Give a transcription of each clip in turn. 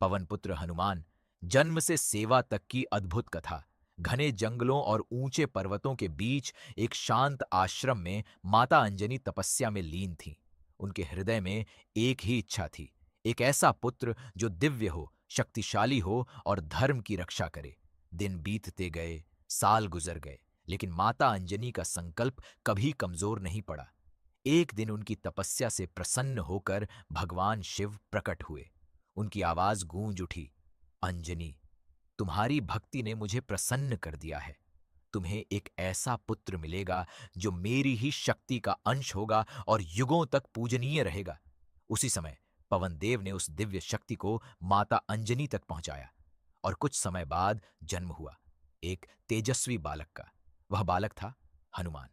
पवनपुत्र हनुमान, जन्म से सेवा तक की अद्भुत कथा। घने जंगलों और ऊंचे पर्वतों के बीच एक शांत आश्रम में माता अंजनी तपस्या में लीन थीं। उनके हृदय में एक ही इच्छा थी, एक ऐसा पुत्र जो दिव्य हो, शक्तिशाली हो और धर्म की रक्षा करे। दिन बीतते गए, साल गुजर गए, लेकिन माता अंजनी का संकल्प कभी कमजोर नहीं पड़ा। एक दिन उनकी तपस्या से प्रसन्न होकर भगवान शिव प्रकट हुए। उनकी आवाज गूंज उठी, अंजनी, तुम्हारी भक्ति ने मुझे प्रसन्न कर दिया है। तुम्हें एक ऐसा पुत्र मिलेगा जो मेरी ही शक्ति का अंश होगा और युगों तक पूजनीय रहेगा। उसी समय पवन देव ने उस दिव्य शक्ति को माता अंजनी तक पहुंचाया और कुछ समय बाद जन्म हुआ एक तेजस्वी बालक का। वह बालक था हनुमान।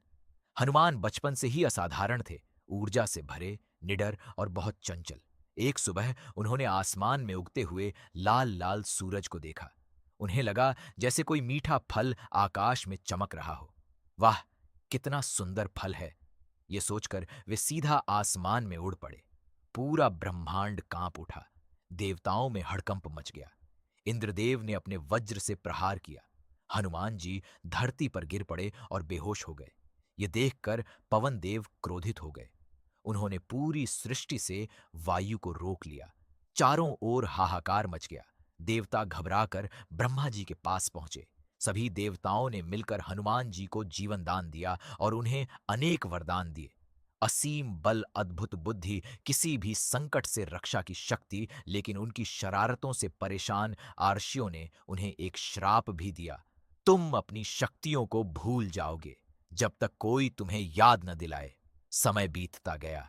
हनुमान बचपन से ही असाधारण थे, ऊर्जा से भरे, निडर और बहुत चंचल। एक सुबह उन्होंने आसमान में उगते हुए लाल लाल सूरज को देखा। उन्हें लगा जैसे कोई मीठा फल आकाश में चमक रहा हो। वाह, कितना सुंदर फल है! ये सोचकर वे सीधा आसमान में उड़ पड़े। पूरा ब्रह्मांड कांप उठा। देवताओं में हड़कंप मच गया। इंद्रदेव ने अपने वज्र से प्रहार किया। हनुमान जी धरती पर गिर पड़े और बेहोश हो गए। ये देखकर पवन देव क्रोधित हो गए। उन्होंने पूरी सृष्टि से वायु को रोक लिया। चारों ओर हाहाकार मच गया। देवता घबराकर ब्रह्मा जी के पास पहुंचे। सभी देवताओं ने मिलकर हनुमान जी को जीवन दान दिया और उन्हें अनेक वरदान दिए। असीम बल, अद्भुत बुद्धि, किसी भी संकट से रक्षा की शक्ति, लेकिन उनकी शरारतों से परेशान आर्षियों ने उन्हें एक श्राप भी दिया। तुम अपनी शक्तियों को भूल जाओगे जब तक कोई तुम्हें याद न दिलाए। समय बीतता गया।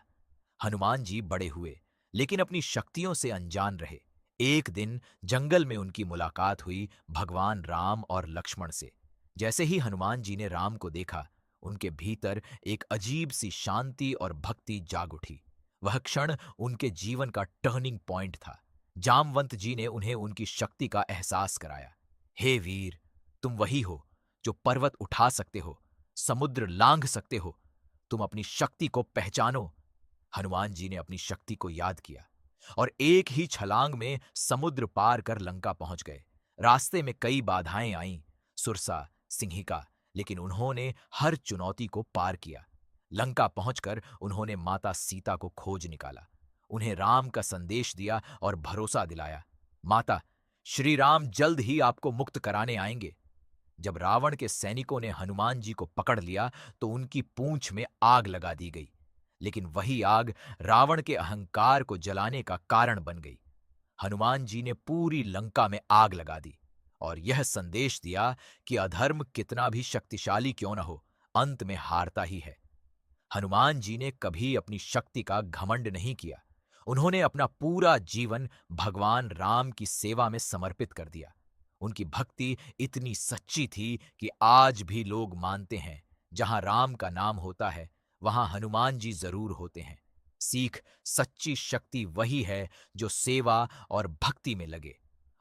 हनुमान जी बड़े हुए, लेकिन अपनी शक्तियों से अनजान रहे। एक दिन जंगल में उनकी मुलाकात हुई भगवान राम और लक्ष्मण से। जैसे ही हनुमान जी ने राम को देखा, उनके भीतर एक अजीब सी शांति और भक्ति जाग उठी। वह क्षण उनके जीवन का टर्निंग पॉइंट था। जामवंत जी ने उन्हें उनकी शक्ति का एहसास कराया। हे वीर, तुम वही हो जो पर्वत उठा सकते हो, समुद्र लांघ सकते हो। तुम अपनी शक्ति को पहचानो। हनुमान जी ने अपनी शक्ति को याद किया और एक ही छलांग में समुद्र पार कर लंका पहुंच गए। रास्ते में कई बाधाएं आईं, सुरसा, सिंहिका, लेकिन उन्होंने हर चुनौती को पार किया। लंका पहुंचकर उन्होंने माता सीता को खोज निकाला, उन्हें राम का संदेश दिया और भरोसा दिलाया, माता, श्री राम जल्द ही आपको मुक्त कराने आएंगे। जब रावण के सैनिकों ने हनुमान जी को पकड़ लिया तो उनकी पूंछ में आग लगा दी गई, लेकिन वही आग रावण के अहंकार को जलाने का कारण बन गई। हनुमान जी ने पूरी लंका में आग लगा दी और यह संदेश दिया कि अधर्म कितना भी शक्तिशाली क्यों न हो, अंत में हारता ही है। हनुमान जी ने कभी अपनी शक्ति का घमंड नहीं किया। उन्होंने अपना पूरा जीवन भगवान राम की सेवा में समर्पित कर दिया। उनकी भक्ति इतनी सच्ची थी कि आज भी लोग मानते हैं, जहां राम का नाम होता है, वहां हनुमान जी जरूर होते हैं। सीख, सच्ची शक्ति वही है जो सेवा और भक्ति में लगे।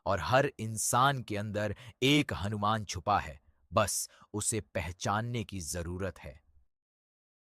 और हर इंसान के अंदर एक हनुमान छुपा है, बस उसे पहचानने की जरूरत है।